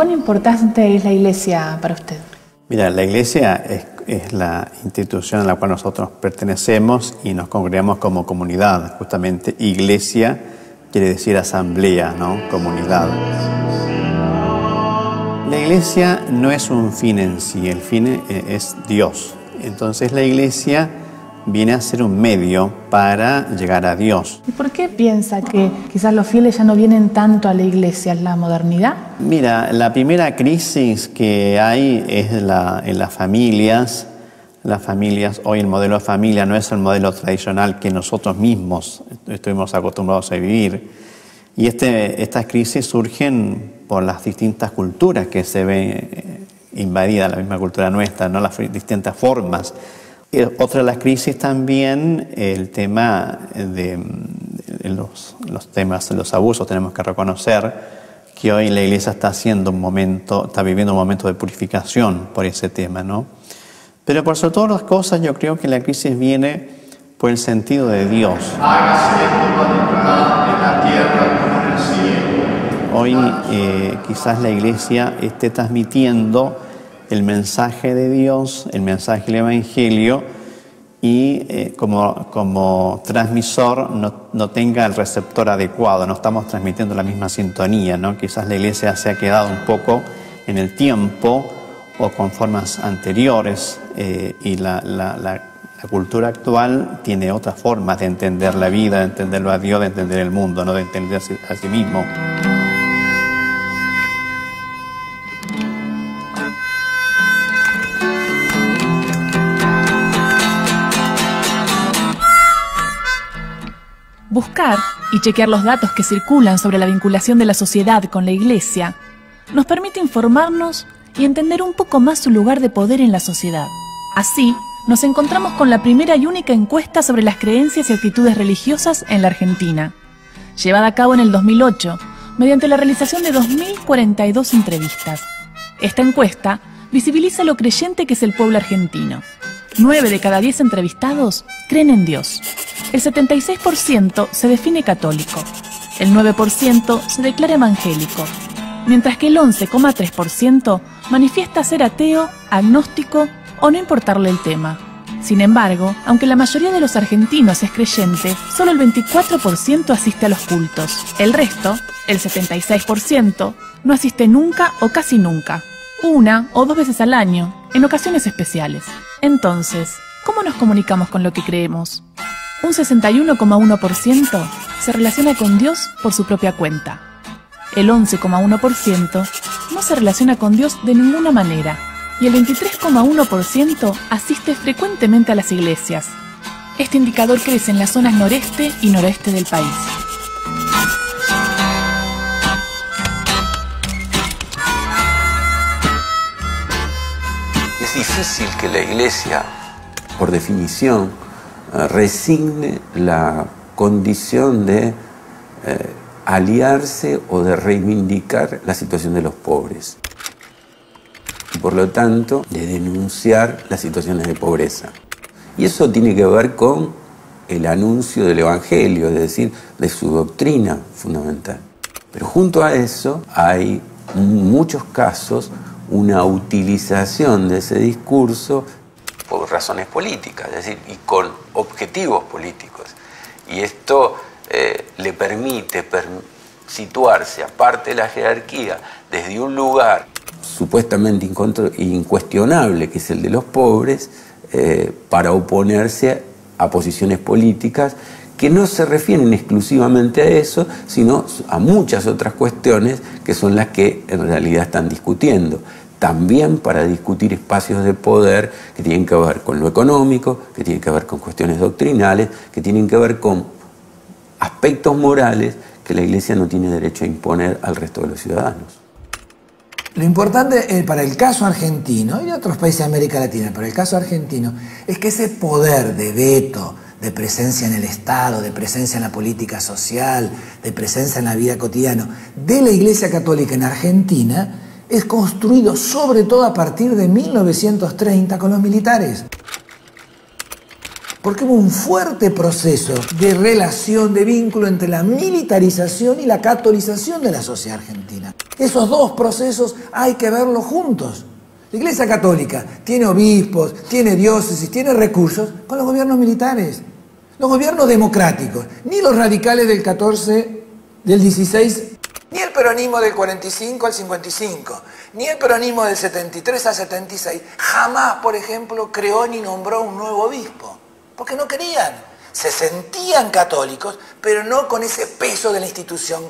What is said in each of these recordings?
¿Cuán importante es la Iglesia para usted? Mira, la Iglesia es la institución a la cual nosotros pertenecemos y nos congregamos como comunidad. Justamente Iglesia quiere decir asamblea, ¿no? Comunidad. La Iglesia no es un fin en sí, el fin es Dios. Entonces la Iglesia viene a ser un medio para llegar a Dios. ¿Y por qué piensa que quizás los fieles ya no vienen tanto a la Iglesia? ¿Es la modernidad? Mira, la primera crisis que hay es en las familias. Las familias, hoy el modelo de familia no es el modelo tradicional que nosotros mismos estuvimos acostumbrados a vivir. Y estas crisis surgen por las distintas culturas que se ve invadida la misma cultura nuestra, ¿no? Las distintas formas. Otra de las crisis también, el tema de los abusos. Tenemos que reconocer que hoy la Iglesia está viviendo un momento de purificación por ese tema, ¿no? Pero por sobre todas las cosas, yo creo que la crisis viene por el sentido de Dios. Hágase tu voluntad en la tierra como en el cielo. Hoy quizás la Iglesia esté transmitiendo el mensaje de Dios, el mensaje del Evangelio, y como transmisor no tenga el receptor adecuado, no estamos transmitiendo la misma sintonía, ¿no? Quizás la Iglesia se ha quedado un poco en el tiempo o con formas anteriores, y la cultura actual tiene otras formas de entender la vida, de entenderlo a Dios, de entender el mundo, no de entenderse a sí mismo. Buscar y chequear los datos que circulan sobre la vinculación de la sociedad con la Iglesia nos permite informarnos y entender un poco más su lugar de poder en la sociedad. Así, nos encontramos con la primera y única encuesta sobre las creencias y actitudes religiosas en la Argentina, llevada a cabo en el 2008, mediante la realización de 2.042 entrevistas. Esta encuesta visibiliza lo creyente que es el pueblo argentino. 9 de cada 10 entrevistados creen en Dios. El 76% se define católico. El 9% se declara evangélico, mientras que el 11,3% manifiesta ser ateo, agnóstico o no importarle el tema. Sin embargo, aunque la mayoría de los argentinos es creyente, solo el 24% asiste a los cultos. El resto, el 76%, no asiste nunca o casi nunca, 1 o 2 veces al año, en ocasiones especiales. Entonces, ¿cómo nos comunicamos con lo que creemos? Un 61,1% se relaciona con Dios por su propia cuenta. El 11,1% no se relaciona con Dios de ninguna manera. Y el 23,1% asiste frecuentemente a las iglesias. Este indicador crece en las zonas noreste y noroeste del país. Es difícil que la Iglesia, por definición, resigne la condición de aliarse o de reivindicar la situación de los pobres. Y por lo tanto, de denunciar las situaciones de pobreza. Y eso tiene que ver con el anuncio del Evangelio, es decir, de su doctrina fundamental. Pero junto a eso hay en muchos casos una utilización de ese discurso por razones políticas, es decir, y con objetivos políticos. Y esto le permite situarse aparte de la jerarquía desde un lugar supuestamente incuestionable, que es el de los pobres, para oponerse a posiciones políticas que no se refieren exclusivamente a eso, sino a muchas otras cuestiones que son las que en realidad están discutiendo. También para discutir espacios de poder que tienen que ver con lo económico, que tienen que ver con cuestiones doctrinales, que tienen que ver con aspectos morales que la Iglesia no tiene derecho a imponer al resto de los ciudadanos. Lo importante para el caso argentino y de otros países de América Latina, pero el caso argentino, es que ese poder de veto, de presencia en el Estado, de presencia en la política social, de presencia en la vida cotidiana de la Iglesia Católica en Argentina, es construido sobre todo a partir de 1930 con los militares. Porque hubo un fuerte proceso de relación, de vínculo entre la militarización y la catolización de la sociedad argentina. Esos dos procesos hay que verlos juntos. La Iglesia Católica tiene obispos, tiene diócesis, tiene recursos con los gobiernos militares. Los gobiernos democráticos, ni los radicales del 14, del 16, ni el peronismo del 45 al 55, ni el peronismo del 73 al 76, jamás, por ejemplo, creó ni nombró un nuevo obispo, porque no querían. Se sentían católicos, pero no con ese peso de la institución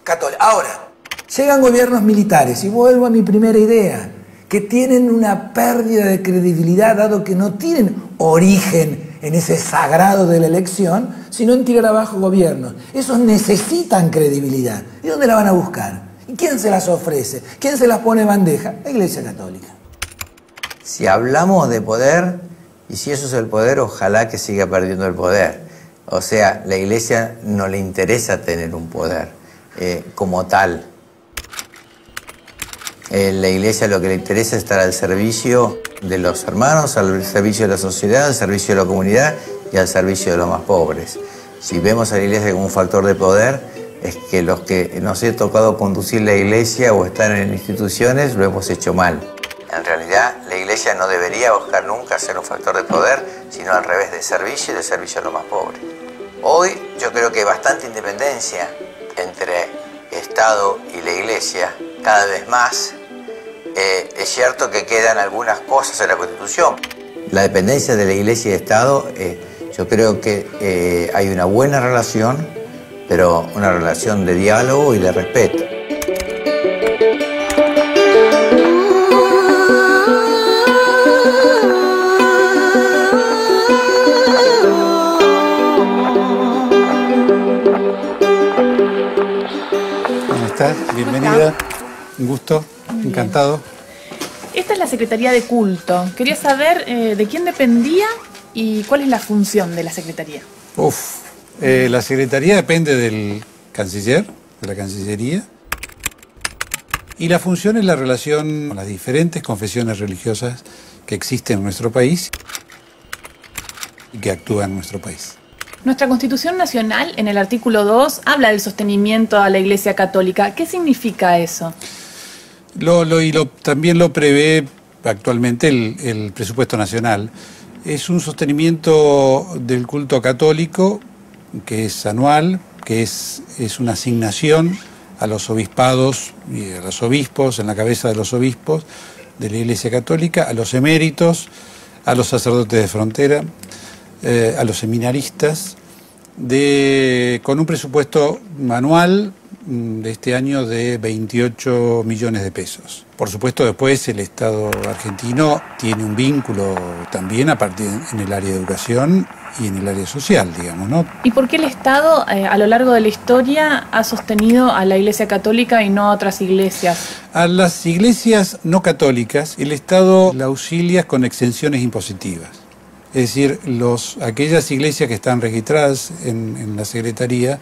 católica. Ahora, llegan gobiernos militares, y vuelvo a mi primera idea, que tienen una pérdida de credibilidad, dado que no tienen origen en ese sagrado de la elección, sino en tirar abajo gobiernos. Esos necesitan credibilidad. ¿Y dónde la van a buscar? ¿Y quién se las ofrece? ¿Quién se las pone en bandeja? La Iglesia Católica. Si hablamos de poder, y si eso es el poder, ojalá que siga perdiendo el poder. O sea, la Iglesia no le interesa tener un poder como tal. La Iglesia lo que le interesa es estar al servicio de los hermanos, al servicio de la sociedad, al servicio de la comunidad y al servicio de los más pobres. Si vemos a la Iglesia como un factor de poder, es que los que nos he tocado conducir la Iglesia o estar en instituciones lo hemos hecho mal. En realidad, la Iglesia no debería buscar nunca ser un factor de poder, sino al revés, de servicio y de servicio a los más pobres. Hoy yo creo que hay bastante independencia entre Estado y la Iglesia, cada vez más. Es cierto que quedan algunas cosas en la Constitución. La dependencia de la Iglesia y de Estado, yo creo que hay una buena relación, pero una relación de diálogo y de respeto. ¿Cómo estás? Bienvenida. Un gusto. Encantado. Esta es la Secretaría de Culto. Quería saber de quién dependía y cuál es la función de la Secretaría. La Secretaría depende del canciller, de la Cancillería. Y la función es la relación con las diferentes confesiones religiosas que existen en nuestro país y que actúan en nuestro país. Nuestra Constitución Nacional, en el artículo 2, habla del sostenimiento a la Iglesia Católica. ¿Qué significa eso? También lo prevé actualmente el presupuesto nacional. Es un sostenimiento del culto católico que es anual, que es una asignación a los obispados y a los obispos, en la cabeza de los obispos de la Iglesia Católica, a los eméritos, a los sacerdotes de frontera, a los seminaristas, con un presupuesto anual de este año de 28 millones de pesos. Por supuesto, después el Estado argentino tiene un vínculo también a partir en el área de educación y en el área social, digamos, ¿no? ¿Y por qué el Estado, a lo largo de la historia, ha sostenido a la Iglesia Católica y no a otras iglesias? A las iglesias no católicas, el Estado la auxilia con exenciones impositivas. Es decir, aquellas iglesias que están registradas en la Secretaría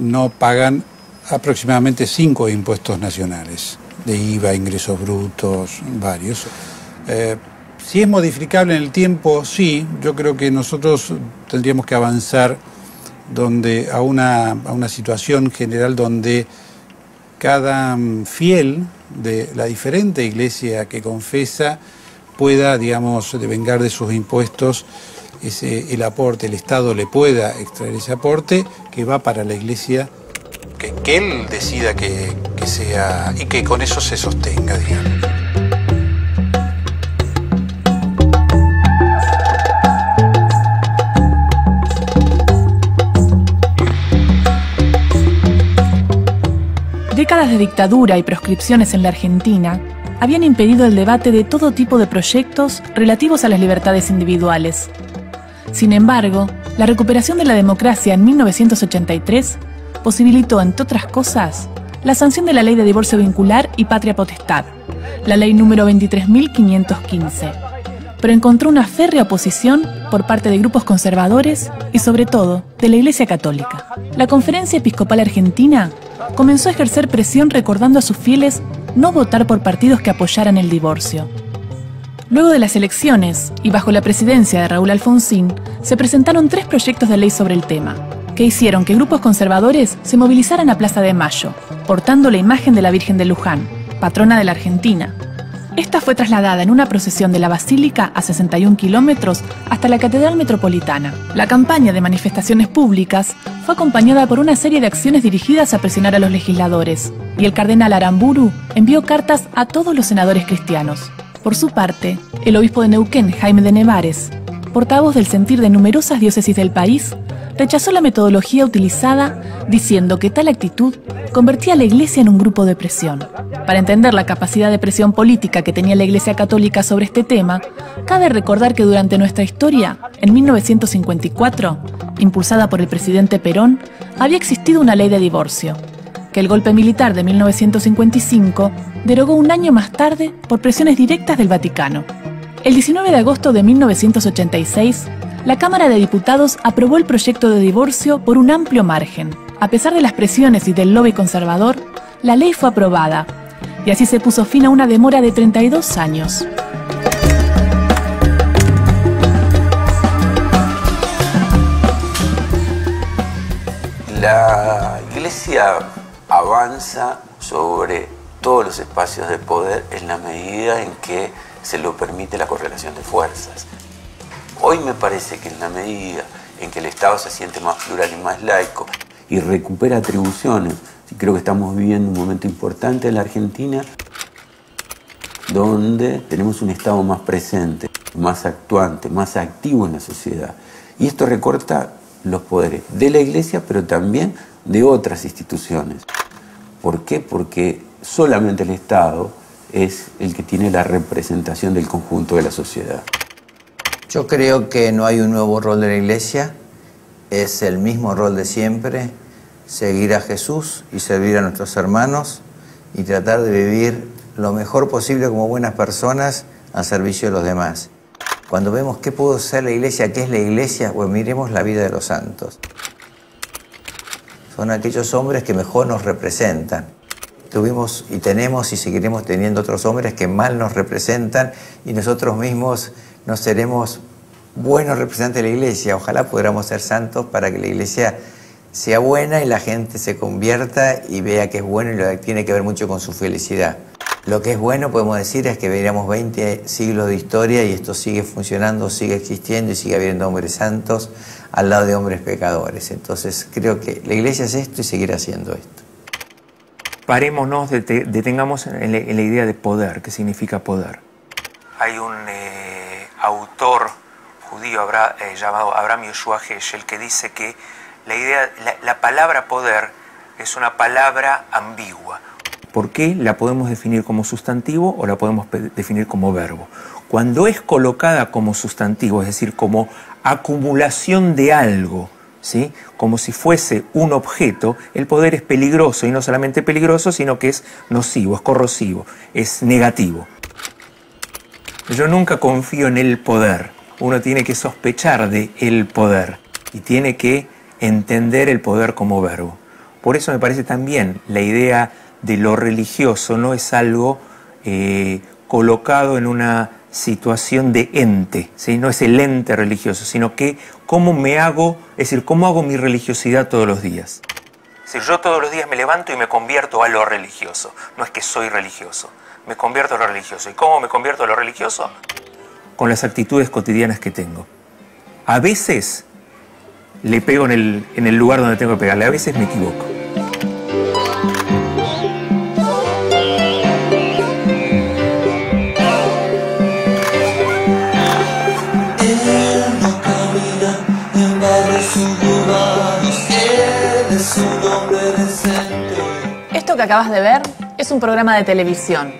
no pagan aproximadamente 5 impuestos nacionales, de IVA, ingresos brutos, varios. Si es modificable en el tiempo, sí. Yo creo que nosotros tendríamos que avanzar a una situación general donde cada fiel de la diferente iglesia que confesa pueda, digamos, devengar de sus impuestos el aporte, el Estado le pueda extraer ese aporte que va para la iglesia, que él decida que sea, y que con eso se sostenga, digamos. Décadas de dictadura y proscripciones en la Argentina habían impedido el debate de todo tipo de proyectos relativos a las libertades individuales. Sin embargo, la recuperación de la democracia en 1983 posibilitó, entre otras cosas, la sanción de la Ley de Divorcio Vincular y Patria Potestad, la ley número 23.515, pero encontró una férrea oposición por parte de grupos conservadores y, sobre todo, de la Iglesia Católica. La Conferencia Episcopal Argentina comenzó a ejercer presión recordando a sus fieles no votar por partidos que apoyaran el divorcio. Luego de las elecciones, y bajo la presidencia de Raúl Alfonsín, se presentaron 3 proyectos de ley sobre el tema, que hicieron que grupos conservadores se movilizaran a Plaza de Mayo, portando la imagen de la Virgen de Luján, patrona de la Argentina. Esta fue trasladada en una procesión de la Basílica a 61 kilómetros hasta la Catedral Metropolitana. La campaña de manifestaciones públicas fue acompañada por una serie de acciones dirigidas a presionar a los legisladores, y el cardenal Aramburu envió cartas a todos los senadores cristianos. Por su parte, el obispo de Neuquén, Jaime de Nevares, portavoz del sentir de numerosas diócesis del país, rechazó la metodología utilizada, diciendo que tal actitud convertía a la Iglesia en un grupo de presión. Para entender la capacidad de presión política que tenía la Iglesia Católica sobre este tema, cabe recordar que durante nuestra historia, en 1954, impulsada por el presidente Perón, había existido una ley de divorcio, que el golpe militar de 1955 derogó un año más tarde por presiones directas del Vaticano. El 19 de agosto de 1986, la Cámara de Diputados aprobó el proyecto de divorcio por un amplio margen. A pesar de las presiones y del lobby conservador, la ley fue aprobada, y así se puso fin a una demora de 32 años. La Iglesia avanza sobre todos los espacios de poder en la medida en que se lo permite la correlación de fuerzas. Hoy me parece que en la medida en que el Estado se siente más plural y más laico y recupera atribuciones, creo que estamos viviendo un momento importante en la Argentina donde tenemos un Estado más presente, más actuante, más activo en la sociedad. Y esto recorta los poderes de la Iglesia, pero también de otras instituciones. ¿Por qué? Porque solamente el Estado es el que tiene la representación del conjunto de la sociedad. Yo creo que no hay un nuevo rol de la Iglesia, es el mismo rol de siempre, seguir a Jesús y servir a nuestros hermanos y tratar de vivir lo mejor posible como buenas personas al servicio de los demás. Cuando vemos qué pudo ser la Iglesia, qué es la Iglesia, pues miremos la vida de los santos. Son aquellos hombres que mejor nos representan. Tuvimos y tenemos y seguiremos teniendo otros hombres que mal nos representan y nosotros mismos no seremos buenos representantes de la Iglesia. Ojalá pudiéramos ser santos para que la Iglesia sea buena y la gente se convierta y vea que es bueno y lo tiene que ver mucho con su felicidad. Lo que es bueno, podemos decir, es que veríamos 20 siglos de historia y esto sigue funcionando, sigue existiendo y sigue habiendo hombres santos al lado de hombres pecadores. Entonces creo que la Iglesia es esto y seguirá haciendo esto. Parémonos, detengamos en la idea de poder. ¿Qué significa poder? Hay un autor judío llamado Abraham Yoshua Heschel que dice que la palabra poder es una palabra ambigua. ¿Por qué la podemos definir como sustantivo o la podemos definir como verbo? Cuando es colocada como sustantivo, es decir, como acumulación de algo, ¿sí? Como si fuese un objeto, el poder es peligroso, y no solamente peligroso, sino que es nocivo, es corrosivo, es negativo. Yo nunca confío en el poder. Uno tiene que sospechar de el poder y tiene que entender el poder como verbo. Por eso me parece también la idea de lo religioso no es algo colocado en una situación de ente, ¿sí? No es el ente religioso, sino que cómo me hago, es decir, cómo hago mi religiosidad todos los días. Es decir, yo todos los días me levanto y me convierto a lo religioso. No es que soy religioso, me convierto a lo religioso. ¿Y cómo me convierto a lo religioso? Con las actitudes cotidianas que tengo. A veces le pego en el lugar donde tengo que pegarle, a veces me equivoco. Esto que acabas de ver es un programa de televisión,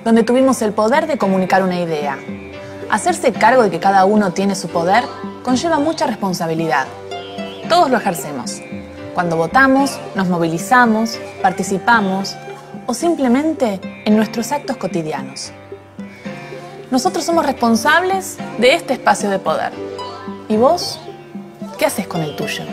donde tuvimos el poder de comunicar una idea. Hacerse cargo de que cada uno tiene su poder conlleva mucha responsabilidad. Todos lo ejercemos. Cuando votamos, nos movilizamos, participamos o simplemente en nuestros actos cotidianos. Nosotros somos responsables de este espacio de poder. ¿Y vos? ¿Qué haces con el tuyo?